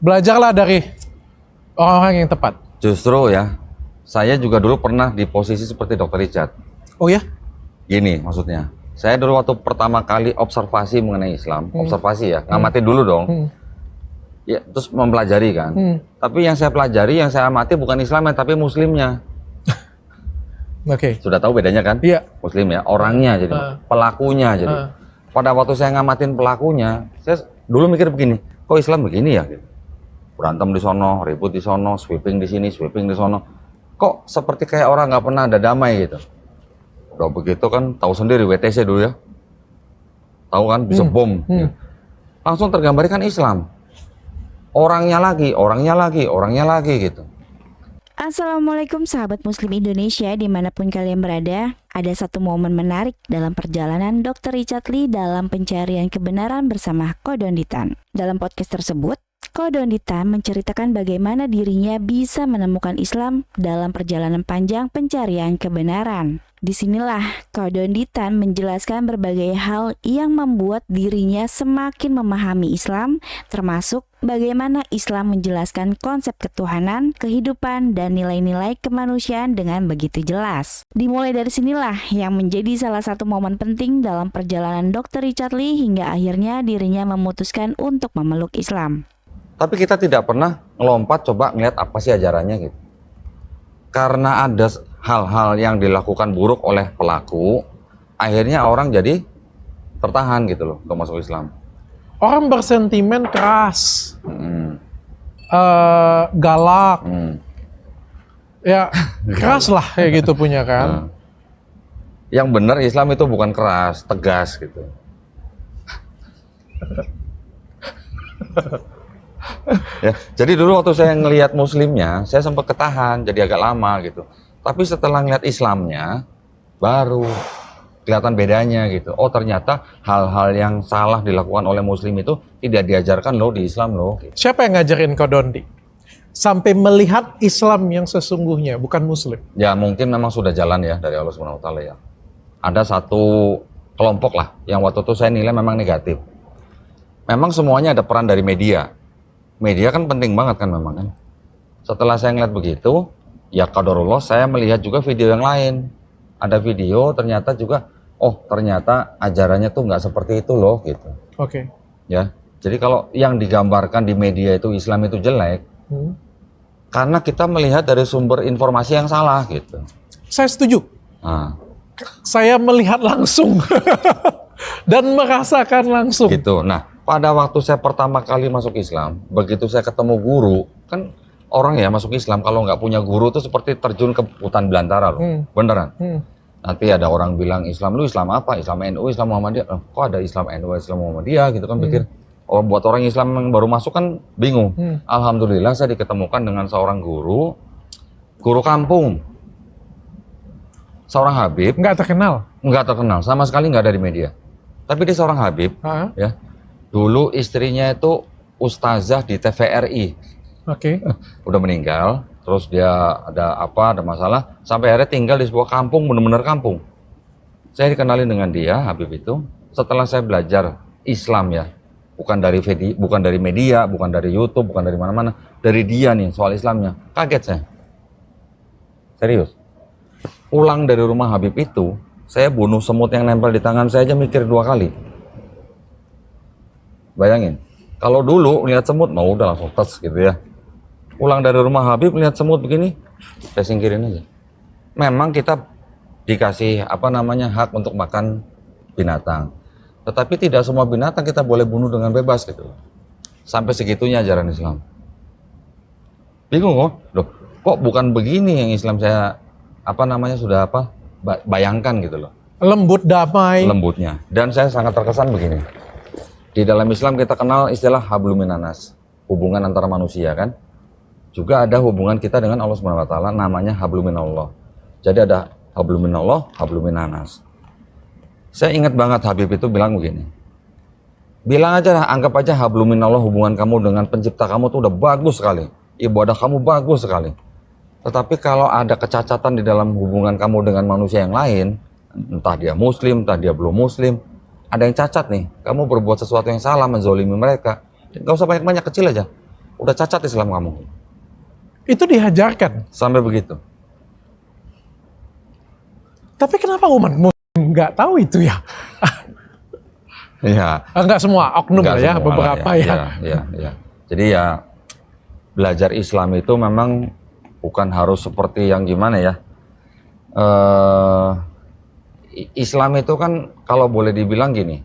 Belajarlah dari orang-orang yang tepat. Justru ya, saya juga dulu pernah di posisi seperti Dr. Richard. Oh ya? Gini maksudnya, saya dulu waktu pertama kali observasi mengenai Islam, observasi ya, ngamatin dulu dong. Ya, terus mempelajari kan. Tapi yang saya pelajari, yang saya amati bukan Islamnya, tapi Muslimnya. Oke. Sudah tahu bedanya kan? Iya. Muslim ya, orangnya jadi, pelakunya jadi. Pada waktu saya ngamatin pelakunya, saya dulu mikir begini, kok Islam begini ya? Berantem di sono, ribut di sono, sweeping di sini, sweeping di sono. Kok seperti kayak orang nggak pernah ada damai gitu. Udah begitu kan, tahu sendiri WTC dulu ya. Tahu kan, bisa bom. Langsung tergambarkan Islam. Orangnya lagi, orangnya lagi, orangnya lagi gitu. Assalamualaikum sahabat muslim Indonesia dimanapun kalian berada. Ada satu momen menarik dalam perjalanan Dr. Richard Lee dalam pencarian kebenaran bersama Kodonditan. Dalam podcast tersebut, Kodonditan menceritakan bagaimana dirinya bisa menemukan Islam dalam perjalanan panjang pencarian kebenaran. Disinilah Kodonditan menjelaskan berbagai hal yang membuat dirinya semakin memahami Islam, termasuk bagaimana Islam menjelaskan konsep ketuhanan, kehidupan, dan nilai-nilai kemanusiaan dengan begitu jelas. Dimulai dari sinilah yang menjadi salah satu momen penting dalam perjalanan Dr. Richard Lee hingga akhirnya dirinya memutuskan untuk memeluk Islam. Tapi kita tidak pernah ngelompat coba ngeliat apa sih ajarannya gitu. Karena ada hal-hal yang dilakukan buruk oleh pelaku, akhirnya orang jadi tertahan gitu loh untuk masuk Islam. Orang bersentimen keras, galak, ya keras lah kayak gitu punya kan. Yang benar Islam itu bukan keras, tegas gitu. Ya, jadi dulu waktu saya ngelihat Muslimnya, saya sempat ketahan, jadi agak lama gitu. Tapi setelah ngeliat Islamnya, baru kelihatan bedanya gitu. Oh ternyata hal-hal yang salah dilakukan oleh Muslim itu tidak diajarkan loh di Islam loh. Siapa yang ngajarin kau Dondi? Sampai melihat Islam yang sesungguhnya, bukan Muslim. Ya mungkin memang sudah jalan ya dari Allah Subhanahu Wa Taala ya. Ada satu kelompok lah yang waktu itu saya nilai memang negatif. Memang semuanya ada peran dari media. Media kan penting banget kan memang kan. Setelah saya ngeliat begitu, ya qadarullah saya melihat juga video yang lain. Ada video ternyata juga, oh ternyata ajarannya tuh nggak seperti itu loh gitu. Oke. Ya, jadi kalau yang digambarkan di media itu Islam itu jelek, karena kita melihat dari sumber informasi yang salah gitu. Saya setuju. Nah, Saya melihat langsung dan merasakan langsung. gitu. Nah, pada waktu saya pertama kali masuk Islam, begitu saya ketemu guru, kan orang ya masuk Islam kalau nggak punya guru itu seperti terjun ke hutan belantara loh, beneran. Nanti ada orang bilang Islam lu Islam apa? Islam NU, Islam Muhammadiyah. Kok ada Islam NU, Islam Muhammadiyah gitu kan pikir. Oh, buat orang Islam yang baru masuk kan bingung. Alhamdulillah saya diketemukan dengan seorang guru kampung, seorang habib. Nggak terkenal. Nggak terkenal, sama sekali nggak ada di media. Tapi dia seorang habib, ya. Dulu istrinya itu ustazah di TVRI. Oke. Udah meninggal, terus dia ada masalah, sampai akhirnya tinggal di sebuah kampung, benar-benar kampung. Saya dikenalin dengan dia, Habib itu, setelah saya belajar Islam ya, bukan dari media, bukan dari YouTube, bukan dari mana-mana, dari dia nih soal Islamnya. Kaget saya. Serius. Pulang dari rumah Habib itu, saya bunuh semut yang nempel di tangan saya aja mikir 2 kali. Bayangin, kalau dulu lihat semut, mau udah langsung tes gitu ya. Pulang dari rumah Habib, lihat semut begini, saya singkirin aja. Memang kita dikasih hak untuk makan binatang. Tetapi tidak semua binatang kita boleh bunuh dengan bebas gitu. Sampai segitunya ajaran Islam. Bingung kok, loh, kok bukan begini yang Islam saya sudah bayangkan gitu loh. Lembut, damai. Lembutnya. Dan saya sangat terkesan begini. Di dalam Islam kita kenal istilah hablum minanas, hubungan antara manusia kan. Juga ada hubungan kita dengan Allah Subhanahu Wa Taala, namanya hablum minallah. Jadi ada hablum minallah, hablum minanas. Saya ingat banget Habib itu bilang begini. Bilang aja lah, anggap aja hablum minallah, hubungan kamu dengan pencipta kamu tuh udah bagus sekali. Ibadah kamu bagus sekali. Tetapi kalau ada kecacatan di dalam hubungan kamu dengan manusia yang lain, entah dia muslim, entah dia belum muslim, ada yang cacat nih, kamu berbuat sesuatu yang salah, menzolimi mereka, gak usah banyak-banyak, kecil aja. udah cacat Islam kamu. Itu diajarkan. Sampai begitu. Tapi kenapa umat muslim nggak tahu itu ya? Iya. Nggak semua, oknum Nggak lah ya, semua beberapa lah ya. Ya. Jadi ya belajar Islam itu memang bukan harus seperti yang gimana ya. Islam itu kan kalau boleh dibilang gini,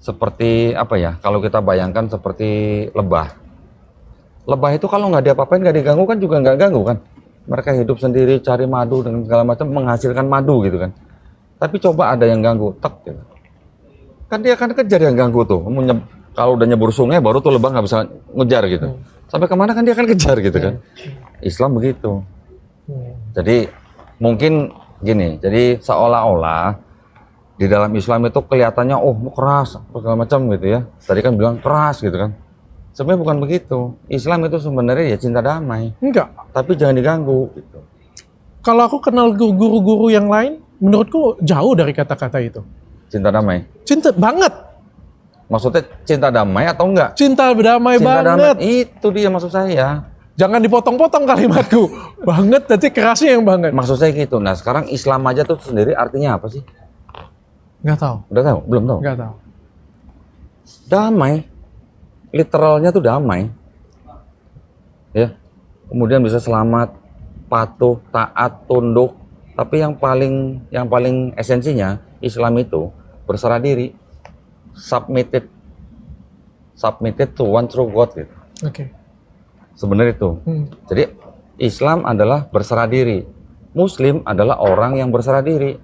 seperti apa ya? Kalau kita bayangkan seperti lebah. Lebah itu kalau nggak diapa-apain, nggak diganggu kan juga nggak ganggu kan. Mereka hidup sendiri, cari madu dan segala macam, menghasilkan madu gitu kan. Tapi coba ada yang ganggu, tek gitu. Kan dia akan kejar yang ganggu tuh. Kalau udah nyebur sungai baru tuh lebah nggak bisa ngejar gitu. Sampai kemana kan dia akan kejar gitu kan. Islam begitu. Jadi mungkin gini, jadi seolah-olah di dalam Islam itu kelihatannya keras segala macam gitu ya. Tadi kan bilang keras gitu kan. Sebenarnya bukan begitu. Islam itu sebenarnya ya cinta damai. Enggak. Tapi jangan diganggu gitu. Kalau aku kenal guru-guru yang lain, menurutku jauh dari kata-kata itu. Cinta damai. Cinta banget. Maksudnya cinta damai atau enggak? Cinta damai Cinta banget. damai itu dia maksud saya. Jangan dipotong-potong kalimatku. Banget, nanti kerasnya yang banget. Maksud saya gitu. Nah sekarang Islam aja tuh sendiri artinya apa sih? Nggak tahu. Udah tahu? Belum tahu? Nggak tahu. Damai. Literalnya tuh damai. Ya. Kemudian bisa selamat, patuh, taat, tunduk. Tapi yang paling esensinya Islam itu berserah diri. Submitted to one true God gitu. Oke. Sebenarnya itu. Jadi Islam adalah berserah diri. Muslim adalah orang yang berserah diri.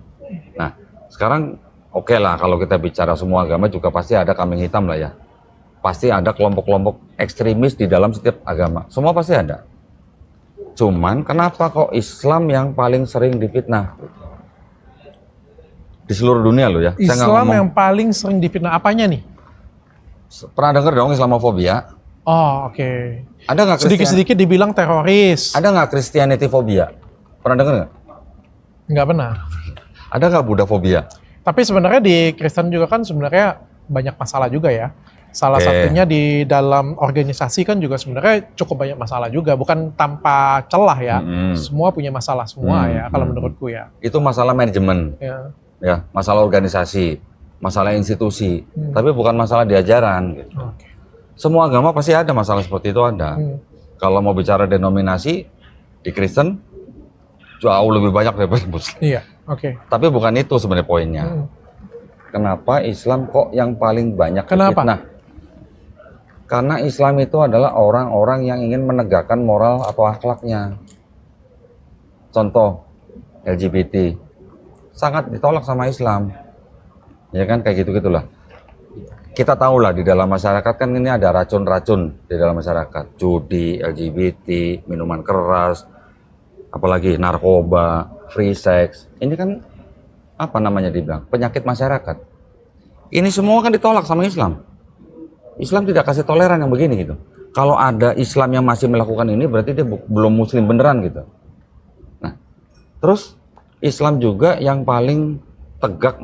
Nah, sekarang oke lah kalau kita bicara semua agama juga pasti ada kambing hitam lah ya. Pasti ada kelompok-kelompok ekstremis di dalam setiap agama. Semua pasti ada. Cuman kenapa kok Islam yang paling sering difitnah? Di seluruh dunia loh ya. Saya nggak Islam ngomong. yang paling sering difitnah apanya nih? Pernah dengar dong Islamofobia? Oh, oke. Ada nggak Sedikit-sedikit dibilang teroris. Ada nggak Christianity phobia? Pernah dengar nggak? Nggak benar. Ada nggak Buddha phobia? Tapi sebenarnya di Kristen juga kan sebenarnya banyak masalah juga ya. Salah Oke. satunya di dalam organisasi kan juga sebenarnya cukup banyak masalah juga. Bukan tanpa celah ya. Semua punya masalah semua ya kalau menurutku ya. Itu masalah manajemen, Ya. masalah organisasi, masalah institusi, tapi bukan masalah di ajaran. Gitu. Oke. Semua agama pasti ada masalah seperti itu ada. Kalau mau bicara denominasi di Kristen jauh lebih banyak daripada Muslim. Iya, oke. Tapi bukan itu sebenarnya poinnya. Kenapa Islam kok yang paling banyak Kenapa? difitnah? Karena Islam itu adalah orang-orang yang ingin menegakkan moral atau akhlaknya. Contoh, LGBT. Sangat ditolak sama Islam. Ya kan, kayak gitu-gitulah. Kita tahu lah di dalam masyarakat kan ini ada racun-racun di dalam masyarakat. Judi, LGBT, minuman keras, apalagi narkoba, free sex. Ini kan apa namanya dibilang? Penyakit masyarakat. Ini semua kan ditolak sama Islam. Islam tidak kasih toleran yang begini gitu. Kalau ada Islam yang masih melakukan ini berarti dia belum muslim beneran gitu. Nah, terus Islam juga yang paling tegak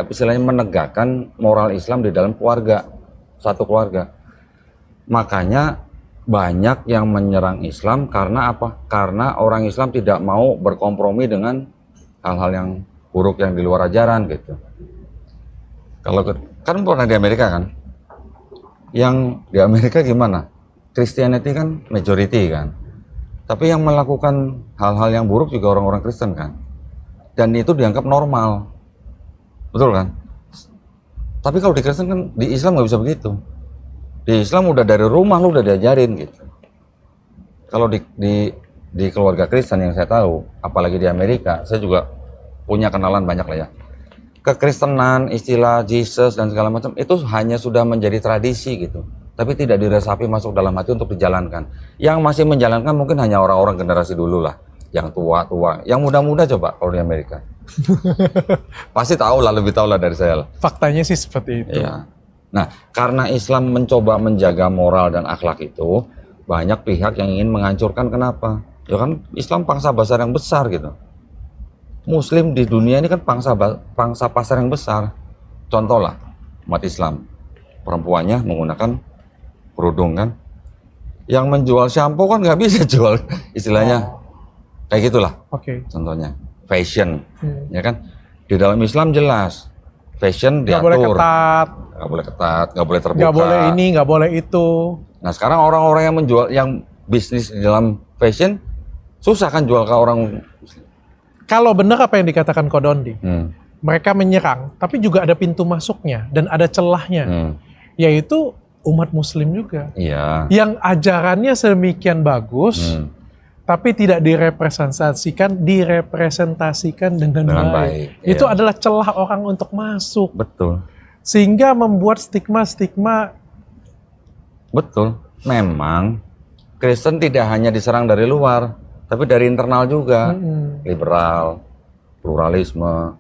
istilahnya menegakkan moral Islam di dalam keluarga, satu keluarga. Makanya banyak yang menyerang Islam karena apa? Karena orang Islam tidak mau berkompromi dengan hal-hal yang buruk yang di luar ajaran gitu. Kalau kan pernah di Amerika kan? Yang di Amerika gimana? Christianity kan majority kan. Tapi yang melakukan hal-hal yang buruk juga orang-orang Kristen kan. Dan itu dianggap normal. Betul kan? Tapi kalau di Kristen kan, di Islam nggak bisa begitu. Di Islam udah dari rumah lu udah diajarin gitu. Kalau di keluarga Kristen yang saya tahu, apalagi di Amerika, saya juga punya kenalan banyak lah ya. Kekristenan, istilah Jesus dan segala macam itu hanya sudah menjadi tradisi gitu. Tapi tidak diresapi masuk dalam hati untuk dijalankan. Yang masih menjalankan mungkin hanya orang-orang generasi dulu lah. Yang tua-tua, yang muda-muda coba kalau di Amerika. Pasti tahu lah, lebih tahu lah dari saya lah. Faktanya sih seperti itu. Iya. Nah, karena Islam mencoba menjaga moral dan akhlak itu, banyak pihak yang ingin menghancurkan. Kenapa? Ya kan Islam pangsa pasar yang besar gitu. Muslim di dunia ini kan pangsa pasar yang besar. Contoh lah, umat Islam. Perempuannya menggunakan kerudung kan. Yang menjual shampoo kan nggak bisa jual istilahnya kayak gitulah. Oke. Contohnya fashion, ya kan? Di dalam Islam jelas fashion Nggak diatur. boleh ketat. Nggak boleh ketat, nggak boleh terbuka. Nggak boleh ini, nggak boleh itu. Nah sekarang orang-orang yang menjual, yang bisnis di dalam fashion susah kan jual ke orang. Kalau benar apa yang dikatakan Kodondi, Hmm. mereka menyerang, tapi juga ada pintu masuknya dan ada celahnya, yaitu umat Muslim juga. Iya. Yang ajarannya sedemikian bagus, tapi tidak direpresentasikan dengan baik. Itu iya. adalah celah orang untuk masuk, Betul. sehingga membuat stigma-stigma. Betul. Memang Kristen tidak hanya diserang dari luar, tapi dari internal juga. Liberal, pluralisme,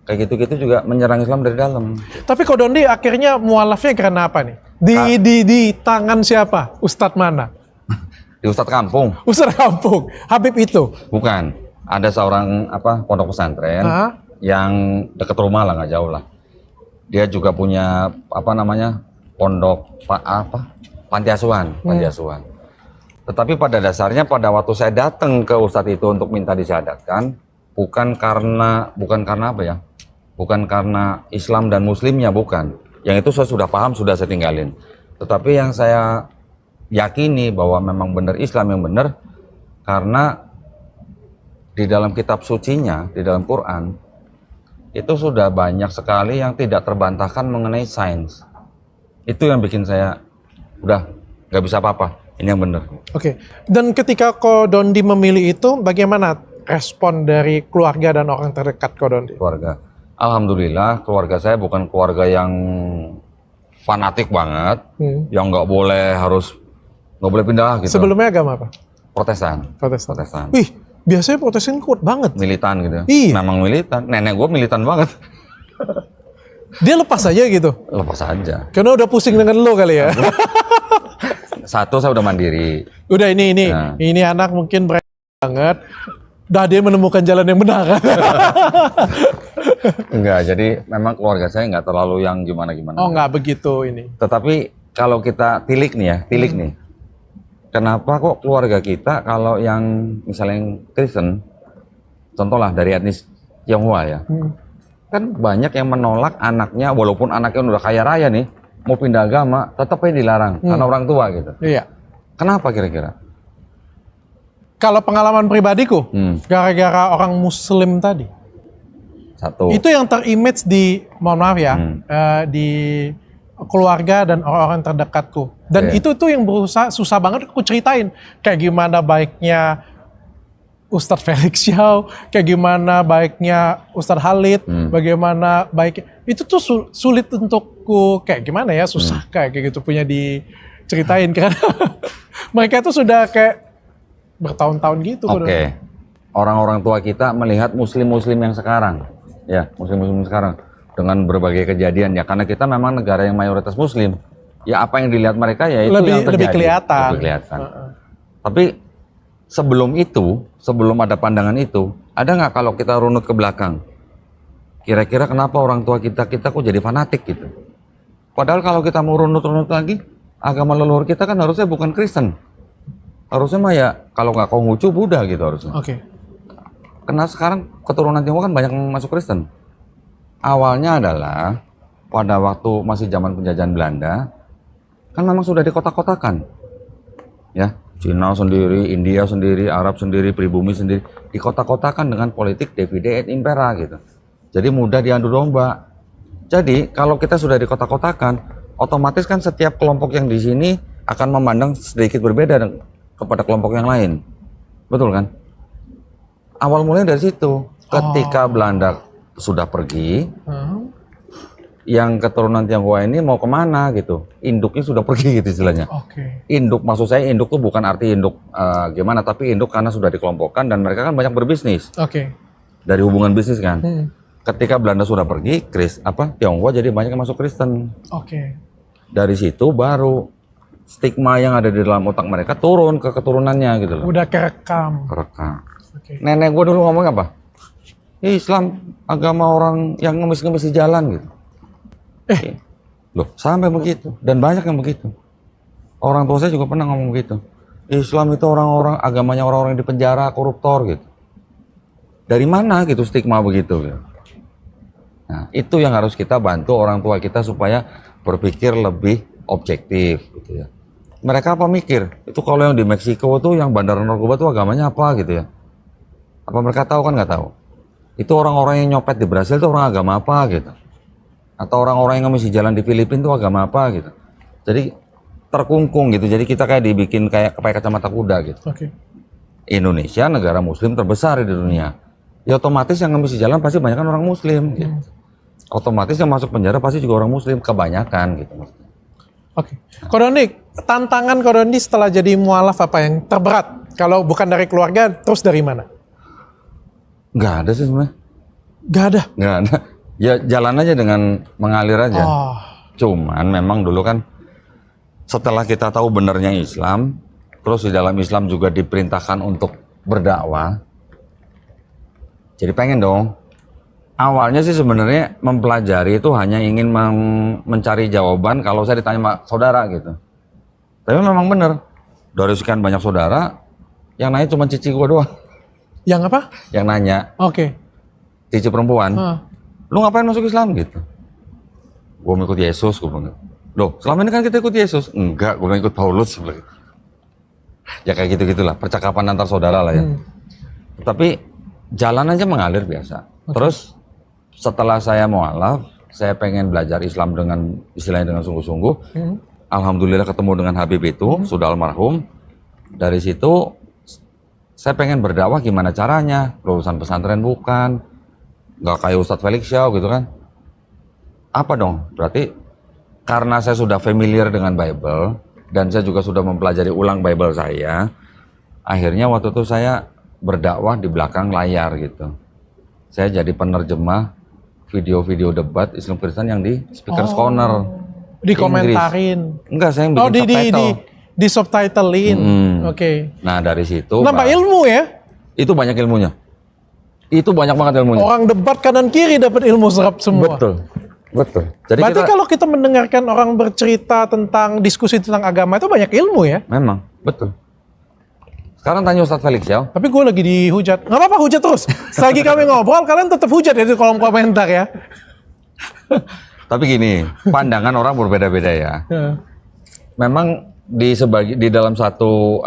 kayak gitu-gitu juga menyerang Islam dari dalam. Tapi Kodondi akhirnya mualafnya karena apa nih? Di tangan siapa? Ustadz mana? Di Ustadz kampung, Ustadz kampung, Habib itu. bukan. Ada seorang pondok pesantren yang deket rumah lah, nggak jauh lah. Dia juga punya pondok panti asuhan. Tetapi pada dasarnya pada waktu saya datang ke Ustadz itu untuk minta disyahadatkan, bukan karena apa ya? Bukan karena Islam dan Muslimnya, bukan. Yang itu saya sudah paham, sudah saya tinggalin. Tetapi yang saya yakini bahwa memang benar Islam yang benar, karena di dalam kitab sucinya, di dalam Quran, itu sudah banyak sekali yang tidak terbantahkan mengenai sains. Itu yang bikin saya udah nggak bisa apa-apa, ini yang benar. Oke. Dan ketika Kodondi memilih itu, bagaimana respon dari keluarga dan orang terdekat Kodondi? Keluarga, alhamdulillah keluarga saya bukan keluarga yang fanatik banget, yang nggak boleh pindah gitu. Sebelumnya agama apa? Protestan. Protestan. Wih, biasanya Protestan kuat banget. Militan gitu. Iya. Memang militan. Nenek gue militan banget. Dia lepas aja gitu. Lepas aja. Karena udah pusing dengan lo kali ya. Satu, saya udah mandiri. Udah ini Nah. ini anak mungkin banget. Udah dia menemukan jalan yang benar. Enggak, jadi memang keluarga saya nggak terlalu yang gimana-gimana. Oh, nggak begitu ini. Tetapi kalau kita tilik nih. Kenapa kok keluarga kita kalau yang misalnya yang Kristen, contohlah dari etnis Tionghoa ya, kan banyak yang menolak anaknya, walaupun anaknya udah kaya raya nih, mau pindah agama, tetap aja dilarang karena orang tua gitu. Iya. Kenapa kira-kira? Kalau pengalaman pribadiku, gara-gara orang Muslim tadi. Satu. Itu yang terimage di, mohon maaf ya, di keluarga dan orang-orang terdekatku. Dan itu tuh yang berusaha, susah banget aku ceritain. Kayak gimana baiknya Ustadz Felix Xiao, kayak gimana baiknya Ustadz Khalid, bagaimana baiknya. Itu tuh sulit untukku, kayak gimana ya, susah kayak gitu punya diceritain. Karena mereka itu sudah kayak bertahun-tahun gitu. Oke. Orang-orang tua kita melihat muslim-muslim yang sekarang. Ya, muslim-muslim sekarang. Dengan berbagai kejadian ya, karena kita memang negara yang mayoritas muslim. Ya apa yang dilihat mereka ya itu yang terjadi. Lebih kelihatan. Lebih kelihatan. Tapi sebelum itu, sebelum ada pandangan itu, ada nggak kalau kita runut ke belakang? Kira-kira kenapa orang tua kita kok jadi fanatik gitu? Padahal kalau kita mau runut-runut lagi, agama leluhur kita kan harusnya bukan Kristen. Harusnya mah ya kalau nggak Konghucu, Buddha gitu harusnya. Oke. Karena sekarang keturunan Tionghoa kan banyak yang masuk Kristen. Awalnya adalah pada waktu masih zaman penjajahan Belanda, kan memang sudah dikotak-kotakan. Ya, Cina sendiri, India sendiri, Arab sendiri, pribumi sendiri, dikotak-kotakan dengan politik divide et impera gitu. Jadi mudah diadu domba. Jadi kalau kita sudah dikotak-kotakan, otomatis kan setiap kelompok yang di sini akan memandang sedikit berbeda kepada kelompok yang lain. Betul kan? Awal mulanya dari situ. Ketika Belanda sudah pergi, yang keturunan Tionghoa ini mau kemana gitu, induknya sudah pergi gitu istilahnya. Induk, maksud saya induk tuh bukan arti induk gimana, tapi induk karena sudah dikelompokkan dan mereka kan banyak berbisnis. Dari hubungan bisnis kan. Ketika Belanda sudah pergi, Tionghoa jadi banyak yang masuk Kristen. Dari situ baru stigma yang ada di dalam otak mereka turun ke keturunannya gitu loh. Udah kerekam. Nenek gue dulu ngomong apa? Islam agama orang yang ngemis-ngemis di jalan gitu. Loh, sampai begitu dan banyak yang begitu. Orang tua saya juga pernah ngomong gitu. Islam itu orang-orang, agamanya orang-orang yang di penjara, koruptor gitu. Dari mana gitu stigma begitu gitu. Nah, itu yang harus kita bantu orang tua kita supaya berpikir lebih objektif gitu ya. Mereka apa mikir? Itu kalau yang di Meksiko tuh yang bandar narkoba tuh agamanya apa gitu ya. Apa mereka tahu? Kan nggak tahu. Itu orang-orang yang nyopet di Brasil tuh orang agama apa gitu. Atau orang-orang yang ngemis di jalan di Filipina tuh agama apa gitu. Jadi terkungkung gitu. Jadi kita kayak dibikin kayak pakai kacamata kuda gitu. Oke. Indonesia negara muslim terbesar di dunia. Ya otomatis yang ngemis di jalan pasti banyak kan orang muslim gitu. Otomatis yang masuk penjara pasti juga orang muslim kebanyakan gitu. Oke. Kodondi, tantangan Kodondi setelah jadi mualaf apa yang terberat? Kalau bukan dari keluarga, terus dari mana? Nggak ada sih sebenarnya. Gak ada. Nggak ada. Ya jalan aja dengan mengalir aja. Oh. Cuman memang dulu kan setelah kita tahu benernya Islam, terus di dalam Islam juga diperintahkan untuk berdakwah. Jadi pengen dong. Awalnya sih sebenarnya mempelajari itu hanya ingin mencari jawaban kalau saya ditanya sama saudara gitu. Tapi memang bener. Dari sekian banyak saudara, yang nanya cuma cici gua doang. Yang apa? Yang nanya, Oke. cici perempuan. Ah. Lu ngapain masuk Islam gitu? Gue mau ikut Yesus, gue bilang. Loh, selama ini kan kita ikut Yesus. Enggak, gue ikut Paulus. Ya kayak gitu-gitulah, percakapan antar saudara lah ya. Tapi jalan aja mengalir biasa. Terus setelah saya mualaf, saya pengen belajar Islam dengan istilahnya dengan sungguh-sungguh. Alhamdulillah ketemu dengan Habib itu, sudah almarhum. Dari situ saya pengen berdakwah gimana caranya, lulusan pesantren bukan. Nggak kayak Ustadz Felix Xiao gitu kan. Apa dong? Berarti karena saya sudah familiar dengan Bible dan saya juga sudah mempelajari ulang Bible saya, akhirnya waktu itu saya berdakwah di belakang layar gitu. Saya jadi penerjemah video-video debat Islam Kristen yang di Speaker's Corner. Dikomentarin. Enggak, saya yang bikin subtitle. Di subtitlein. Oke. Nah dari situ Nambah ilmu ya? itu banyak ilmunya. Itu banyak banget ilmunya. Orang debat kanan kiri dapat ilmu serap semua. Betul. Jadi Berarti kita, kalau kita mendengarkan orang bercerita tentang diskusi tentang agama itu banyak ilmu ya? memang betul. Sekarang tanya Ustadz Felix ya. Tapi gue lagi dihujat. Nggak apa-apa hujat terus. Selagi kami ngobrol, kalian tetap hujat ya di kolom komentar ya. Tapi gini, pandangan orang berbeda-beda ya. Memang di dalam satu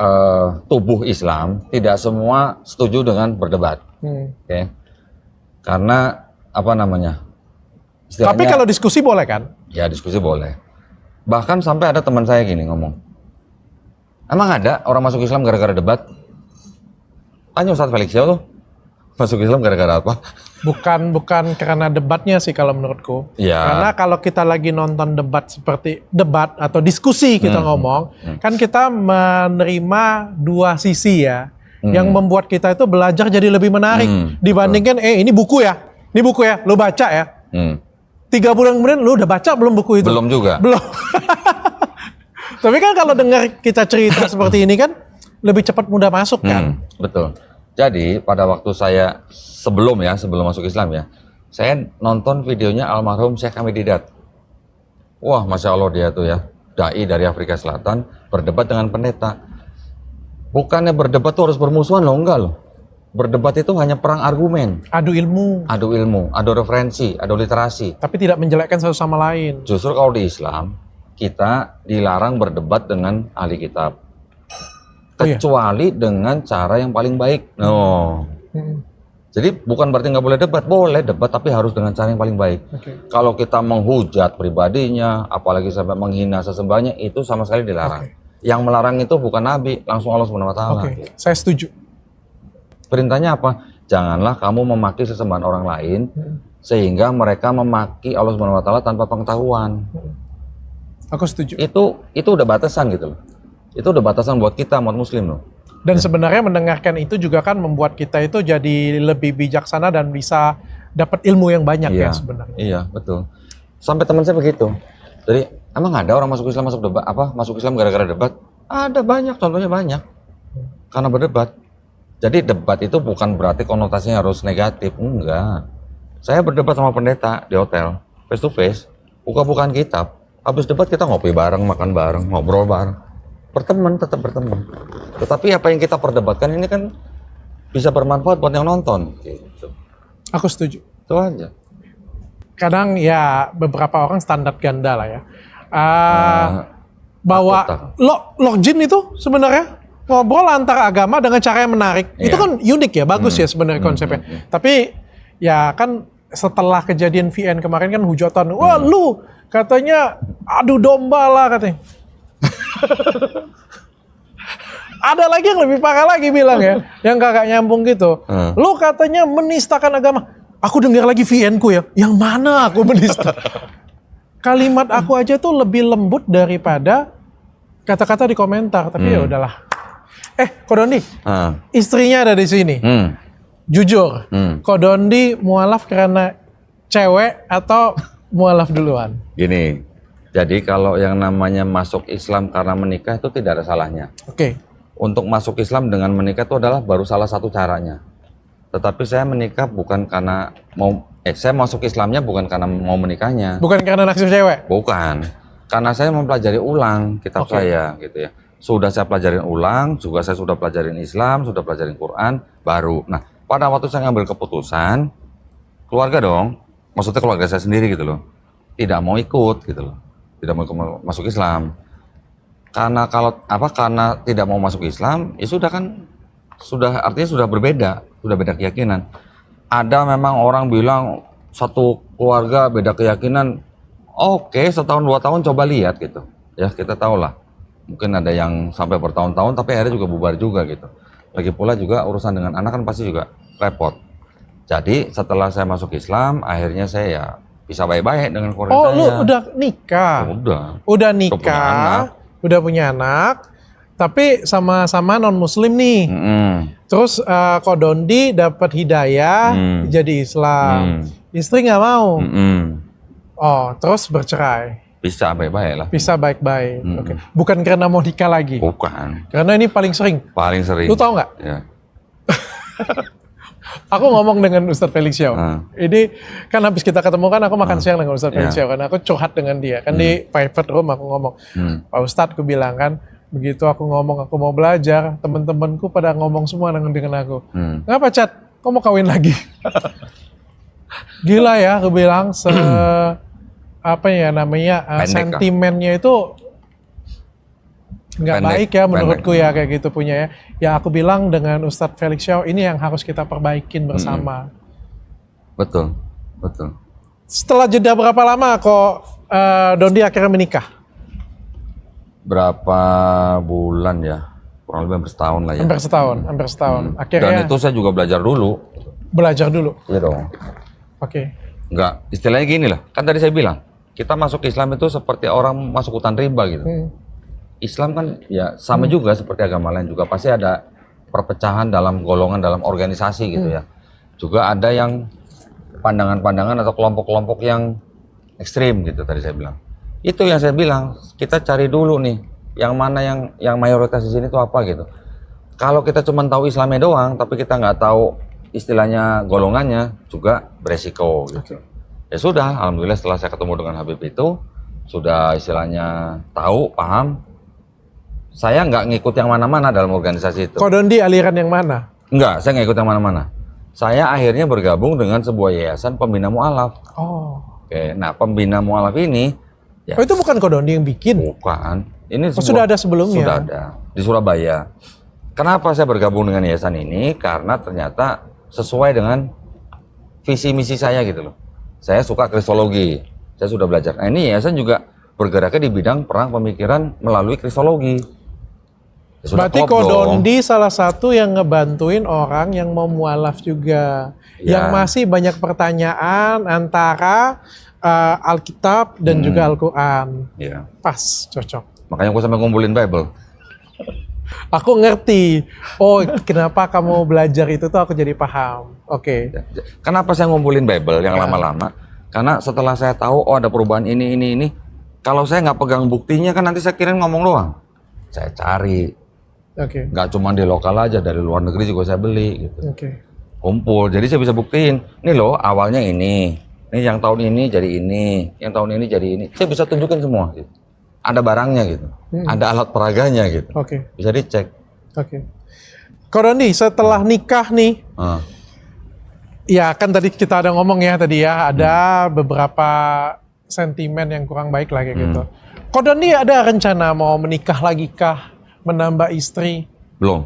tubuh Islam tidak semua setuju dengan berdebat. Oke. Karena apa namanya? Tapi kalau diskusi boleh kan? Ya diskusi boleh. Bahkan sampai ada teman saya gini ngomong, emang ada orang masuk Islam gara-gara debat? Tanya Ustadz Felix ya tuh, masuk Islam gara-gara apa? Bukan karena debatnya sih kalau menurutku. Ya. Karena kalau kita lagi nonton debat seperti debat atau diskusi kita ngomong, kan kita menerima dua sisi ya. Yang membuat kita itu belajar jadi lebih menarik dibandingkan ini buku ya, lu baca ya. 3 bulan kemudian lu udah baca belum buku itu? Belum juga. Belum. Tapi kan kalau dengar kita cerita seperti ini kan lebih cepat mudah masuk kan? Betul. Jadi pada waktu saya sebelum masuk Islam ya, saya nonton videonya almarhum Syekh Hamid Didat. Wah, Masya Allah dia tuh ya, dai dari Afrika Selatan berdebat dengan pendeta. Bukannya berdebat tuh harus bermusuhan loh, enggak loh. Berdebat itu hanya perang argumen. Adu ilmu. Adu referensi, adu literasi. Tapi tidak menjelekkan satu sama lain. Justru kalau di Islam, kita dilarang berdebat dengan ahli kitab. Kecuali dengan cara yang paling baik. Jadi bukan berarti nggak boleh debat tapi harus dengan cara yang paling baik. Kalau kita menghujat pribadinya, apalagi sampai menghina sesembahnya, itu sama sekali dilarang. Yang melarang itu bukan Nabi, langsung Allah SWT. Saya setuju. Perintahnya apa? Janganlah kamu memaki sesembahan orang lain sehingga mereka memaki Allah SWT tanpa pengetahuan. Aku setuju. Itu udah batasan gitu loh. Itu udah batasan buat kita, umat muslim loh. Dan sebenarnya mendengarkan itu juga kan membuat kita itu jadi lebih bijaksana dan bisa dapat ilmu yang banyak ya sebenarnya. Iya, betul. Sampai teman saya begitu. Jadi, emang ada orang masuk Islam masuk Islam gara-gara debat? Ada banyak, contohnya banyak. Karena berdebat. Jadi debat itu bukan berarti konotasinya harus negatif, enggak. Saya berdebat sama pendeta di hotel, face to face, buka-bukaan kitab. Habis debat kita ngopi bareng, makan bareng, ngobrol bareng. berteman, tetap berteman. Tetapi apa yang kita perdebatkan ini kan bisa bermanfaat buat yang nonton. Gitu. Aku setuju. Itu aja. Kadang ya beberapa orang standar ganda lah ya. Bahwa Login itu sebenarnya ngobrol antara agama dengan cara yang menarik. Itu kan unik ya, bagus ya sebenarnya konsepnya. Tapi ya kan setelah kejadian VN kemarin kan hujatan, wah lu katanya adu domba lah katanya. Ada lagi yang lebih parah lagi bilang ya, yang kakak nyambung gitu. Lu katanya menistakan agama. Aku dengar lagi VN ku ya, yang mana aku menista? Kalimat aku aja tuh lebih lembut daripada kata-kata di komentar. Tapi ya udahlah. Ko Dondi, istrinya ada di sini. Jujur, Ko Dondi mualaf karena cewek atau mualaf duluan? Gini, jadi kalau yang namanya masuk Islam karena menikah itu tidak ada salahnya. Oke. Untuk masuk Islam dengan menikah itu adalah baru salah satu caranya. Tetapi saya menikah bukan karena saya masuk Islamnya bukan karena mau menikahnya. Bukan karena naksir cewek? Bukan. Karena saya mempelajari ulang kitab saya gitu ya. Sudah saya pelajarin ulang, juga saya sudah pelajarin Islam, sudah pelajarin Quran, baru. Nah, pada waktu saya ngambil keputusan, keluarga dong, maksudnya keluarga saya sendiri gitu loh, tidak mau ikut gitu loh, tidak mau masuk Islam. Karena karena tidak mau masuk Islam, ya sudah kan, artinya sudah berbeda, sudah beda keyakinan. Ada memang orang bilang satu keluarga beda keyakinan, oke, setahun 2 tahun coba lihat gitu, ya kita tahu lah. Mungkin ada yang sampai bertahun-tahun tapi akhirnya juga bubar juga gitu. Lagi pula juga urusan dengan anak kan pasti juga repot. Jadi setelah saya masuk Islam, akhirnya saya ya bisa baik-baik dengan keluarga saya. Oh, lu udah nikah? Udah nikah, udah punya anak, tapi sama-sama non-muslim nih. Terus Ko Dondi dapat hidayah jadi Islam. Istri nggak mau. Oh, terus bercerai. Bisa baik-baik lah. Bisa baik-baik. Oke. Bukan karena mau nikah lagi. Bukan. Karena ini paling sering. Paling sering. Lu tau nggak? Ya. Aku ngomong dengan Ustadz Felix Xiao. Ini kan habis kita ketemu kan aku makan siang dengan Ustadz Felix Xiao kan. Aku curhat dengan dia kan di private room aku ngomong. Pak Ustadz aku bilang kan, begitu aku ngomong aku mau belajar, teman-temanku pada ngomong semua dengan aku. Ngapa Cat? Kau mau kawin lagi? Gila ya, aku bilang apa ya namanya sentimennya itu nggak baik ya menurutku ya kayak gitu punya ya. Ya aku bilang dengan Ustadz Felix Xiao ini yang harus kita perbaikin bersama. Betul. Setelah jeda berapa lama kok Dondi akhirnya menikah? Berapa bulan ya? Kurang lebih hampir setahun lah ya. Hampir setahun. Akhirnya. Dan itu saya juga belajar dulu. Iya dong. Oke. Enggak, istilahnya gini lah. Kan tadi saya bilang, kita masuk Islam itu seperti orang masuk hutan rimba gitu. Islam kan ya sama juga seperti agama lain juga pasti ada perpecahan dalam golongan, dalam organisasi gitu ya. Juga ada yang pandangan-pandangan atau kelompok-kelompok yang ekstrim gitu tadi saya bilang. Itu yang saya bilang, kita cari dulu nih yang mana yang mayoritas di sini tuh apa gitu. Kalau kita cuma tahu Islamnya doang tapi kita nggak tahu istilahnya golongannya juga beresiko gitu. Ya sudah, alhamdulillah setelah saya ketemu dengan Habib itu sudah istilahnya tahu, paham. Saya nggak ngikut yang mana-mana dalam organisasi itu. Ko Dondi aliran yang mana? Enggak, saya nggak ikut yang mana-mana. Saya akhirnya bergabung dengan sebuah yayasan pembina mualaf. Oke, nah pembina mualaf ini ya, itu bukan Ko Dondi yang bikin? Bukan. Ini sudah ada sebelumnya? Sudah ada, di Surabaya. Kenapa saya bergabung dengan yayasan ini? Karena ternyata sesuai dengan visi misi saya gitu loh. Saya suka kristologi, saya sudah belajar. Nah ini yayasan juga bergeraknya di bidang perang pemikiran melalui kristologi. Ya, berarti Ko Dondi salah satu yang ngebantuin orang yang mau mualaf juga. Yang masih banyak pertanyaan antara Alkitab dan juga Al-Quran. Ya. Pas, cocok. Makanya aku sampai ngumpulin Bible. Aku ngerti. Oh, kenapa kamu belajar itu tuh aku jadi paham. Oke. Kenapa saya ngumpulin Bible yang lama-lama? Karena setelah saya tahu, oh ada perubahan ini. Kalau saya nggak pegang buktinya kan nanti saya kirain ngomong doang. Saya cari. Nggak cuma di lokal aja, dari luar negeri juga saya beli gitu. Kumpul. Jadi saya bisa buktiin. Ini loh awalnya ini. Ini yang tahun ini jadi ini. Yang tahun ini jadi ini. Saya bisa tunjukin semua gitu. ada barangnya gitu, ada alat peraganya gitu, Oke. bisa dicek. Oke. Ko Doni, setelah nikah nih, ya kan tadi kita ada ngomong ya tadi ya, ada beberapa sentimen yang kurang baik lah kayak gitu. Ko Doni ada rencana mau menikah lagi kah, menambah istri? Belum.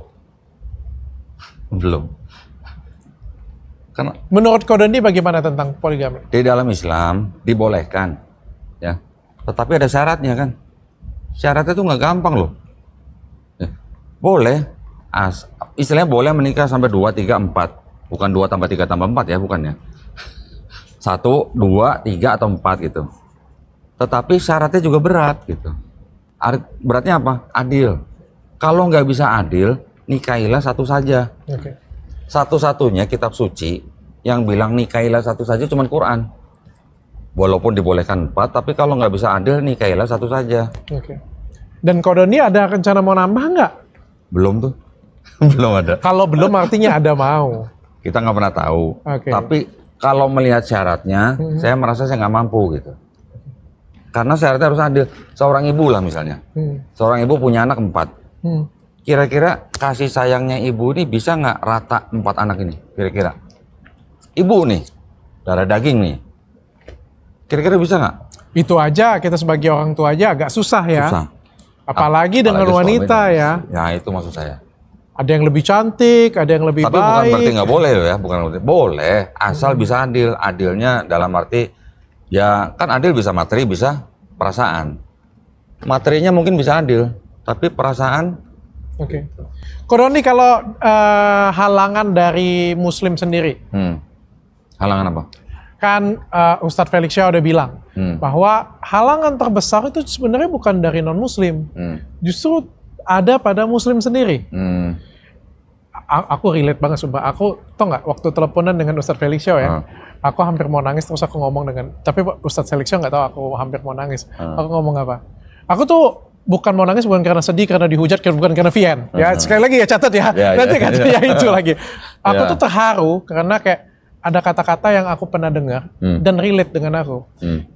Karena Menurut Ko Doni bagaimana tentang poligami? di dalam Islam dibolehkan, ya. Tetapi ada syaratnya kan. Syaratnya itu nggak gampang loh. Ya. Boleh, istilahnya boleh menikah sampai 2, 3, 4. Bukan 2 tambah 3 tambah 4 ya, bukannya. 1, 2, 3 atau 4 gitu. Tetapi syaratnya juga berat gitu. Beratnya apa? Adil. Kalau nggak bisa adil, nikahilah satu saja. Oke. Satu-satunya kitab suci yang bilang nikahilah satu saja cuma Quran. Walaupun dibolehkan 4, tapi kalau nggak bisa adil, nikahilah satu saja. Oke. Dan Ko Doni ada rencana mau nambah nggak? Belum tuh. Belum ada. Kalau belum artinya ada mau. Kita nggak pernah tahu. Oke. Tapi kalau melihat syaratnya, saya merasa saya nggak mampu gitu. Karena syaratnya harus adil. Seorang ibu lah misalnya. Seorang ibu punya anak 4. Kira-kira kasih sayangnya ibu ini bisa nggak rata 4 anak ini? Kira-kira. Ibu nih, darah daging nih. Kira-kira bisa nggak? Itu aja kita sebagai orang tua aja agak susah ya. Susah. Apalagi dengan Apalagi wanita suami ya. Ya itu maksud saya. Ada yang lebih cantik, ada yang lebih Tapi bukan baik. berarti nggak boleh loh ya, bukan berarti boleh, asal bisa adil. Adilnya dalam arti ya kan adil bisa materi, bisa perasaan. Materinya mungkin bisa adil, tapi perasaan. Oke. Ko Doni, kalau halangan dari Muslim sendiri, Halangan apa? kan Ustadz Felix Shah udah bilang bahwa halangan terbesar itu sebenarnya bukan dari non Muslim, justru ada pada Muslim sendiri. Aku relate banget sumpah. Aku tau nggak waktu teleponan dengan Ustadz Felix Shah ya, aku hampir mau nangis terus aku ngomong dengan, tapi Ustadz Felix Shah nggak tahu aku hampir mau nangis. Aku ngomong apa? Aku tuh bukan mau nangis bukan karena sedih, karena dihujat, bukan karena Vian. Ya sekali lagi ya catat ya. Nanti katanya itu lagi. Aku tuh terharu karena kayak ada kata-kata yang aku pernah dengar dan relate dengan aku.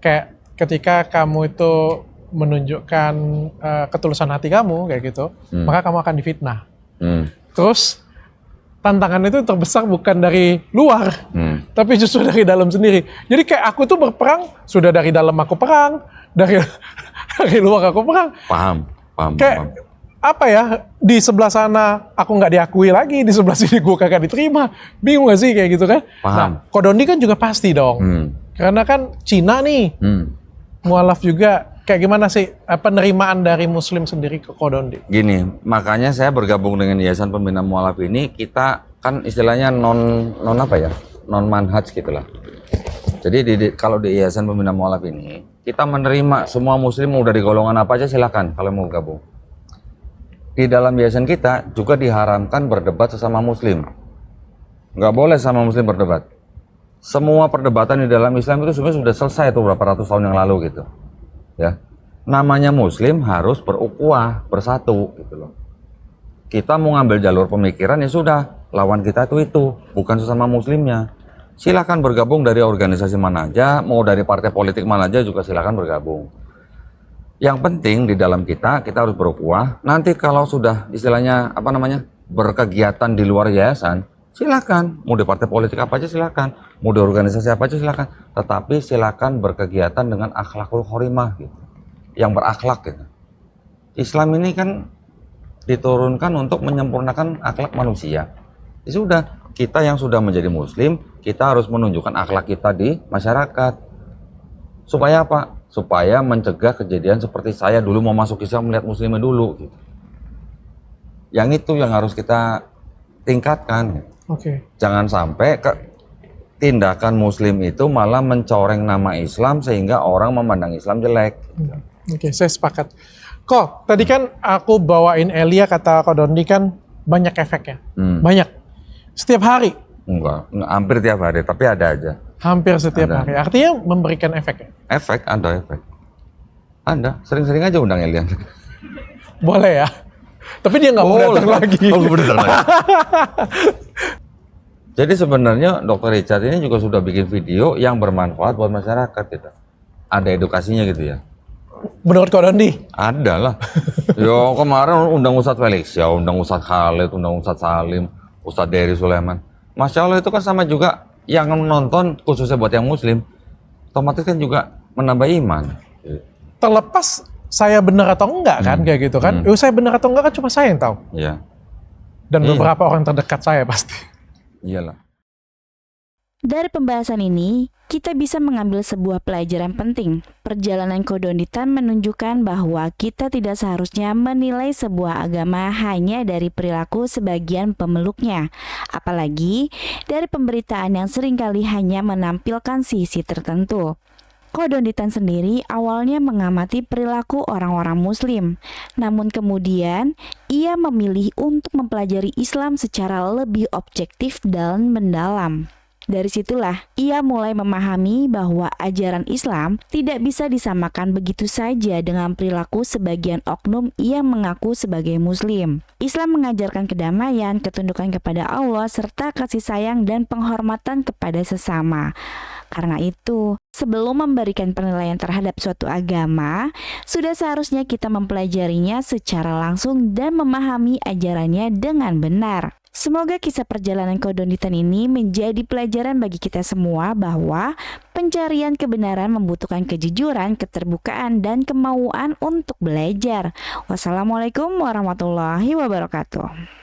Kayak ketika kamu itu menunjukkan ketulusan hati kamu kayak gitu, maka kamu akan difitnah. Terus tantangan itu terbesar bukan dari luar, tapi justru dari dalam sendiri. Jadi kayak aku tuh berperang, sudah dari dalam aku perang, dari luar aku perang. Paham. Kayak apa ya, di sebelah sana aku nggak diakui lagi, di sebelah sini gue kagak diterima. Bingung gak sih kayak gitu kan? Paham. Nah, Ko Doni kan juga pasti dong. Karena kan Cina nih, mualaf juga. Kayak gimana sih penerimaan dari Muslim sendiri ke Ko Doni? Gini, makanya saya bergabung dengan Yayasan Pembina Mualaf ini. Kita kan istilahnya non apa ya, non manhaj gitulah. Jadi kalau di Yayasan Pembina Mualaf ini, kita menerima semua Muslim mau dari golongan apa aja silakan kalau mau gabung. Di dalam yayasan kita juga diharamkan berdebat sesama Muslim. Nggak boleh sama Muslim berdebat. Semua perdebatan di dalam Islam itu sebenarnya sudah selesai tuh berapa ratus tahun yang lalu gitu. Ya, namanya Muslim harus berukhuwah, bersatu gitu loh. Kita mau ngambil jalur pemikiran ya sudah, lawan kita itu bukan sesama Muslimnya. Silakan bergabung dari organisasi mana aja, mau dari partai politik mana aja juga silakan bergabung. Yang penting di dalam kita harus berukhuwah. Nanti kalau sudah istilahnya apa namanya berkegiatan di luar yayasan, silakan. Mau di partai politik apa aja silakan, mau di organisasi apa aja silakan. Tetapi silakan berkegiatan dengan akhlakul khorimah gitu, yang berakhlak gitu. Islam ini kan diturunkan untuk menyempurnakan akhlak manusia. Ya sudah, kita yang sudah menjadi Muslim, kita harus menunjukkan akhlak kita di masyarakat. Supaya apa? Supaya mencegah kejadian seperti saya dulu mau masuk Islam melihat Muslimnya dulu. Gitu. Yang itu yang harus kita tingkatkan. Oke. Jangan sampai tindakan Muslim itu malah mencoreng nama Islam sehingga orang memandang Islam jelek. Oke, saya sepakat. Kok tadi kan aku bawain Elia, kata Ko Doni kan banyak efeknya, banyak. Setiap hari. Enggak, hampir tiap hari, tapi ada aja. Hampir setiap Ada. hari. Artinya memberikan efek ya? Efek, ada efek. Ada, sering-sering aja undang Elian. Boleh ya? Tapi dia nggak mau datang lagi. Oh, bener lagi. Jadi sebenarnya Dr. Richard ini juga sudah bikin video yang bermanfaat buat masyarakat gitu. Ada edukasinya gitu ya. Menurut Ko Dondi? Ada lah. Yo kemarin undang Ustadz Felix, ya undang Ustadz Khalid, undang Ustadz Salim, Ustadz Dery Sulaiman. Masya Allah itu kan sama juga yang menonton khususnya buat yang muslim, otomatis kan juga menambah iman. Terlepas saya benar atau enggak kan kayak gitu kan. Saya benar atau enggak kan cuma saya yang tahu. Iya. Dan beberapa orang terdekat saya pasti. Iyalah. Dari pembahasan ini, kita bisa mengambil sebuah pelajaran penting. Perjalanan Kodonditan menunjukkan bahwa kita tidak seharusnya menilai sebuah agama hanya dari perilaku sebagian pemeluknya. Apalagi dari pemberitaan yang seringkali hanya menampilkan sisi tertentu. Kodonditan sendiri awalnya mengamati perilaku orang-orang muslim. Namun kemudian, ia memilih untuk mempelajari Islam secara lebih objektif dan mendalam. Dari situlah ia mulai memahami bahwa ajaran Islam tidak bisa disamakan begitu saja dengan perilaku sebagian oknum yang mengaku sebagai muslim. Islam mengajarkan kedamaian, ketundukan kepada Allah, serta kasih sayang dan penghormatan kepada sesama. Karena itu, sebelum memberikan penilaian terhadap suatu agama, sudah seharusnya kita mempelajarinya secara langsung dan memahami ajarannya dengan benar. Semoga kisah perjalanan Kodonditan ini menjadi pelajaran bagi kita semua bahwa pencarian kebenaran membutuhkan kejujuran, keterbukaan, dan kemauan untuk belajar. Wassalamualaikum warahmatullahi wabarakatuh.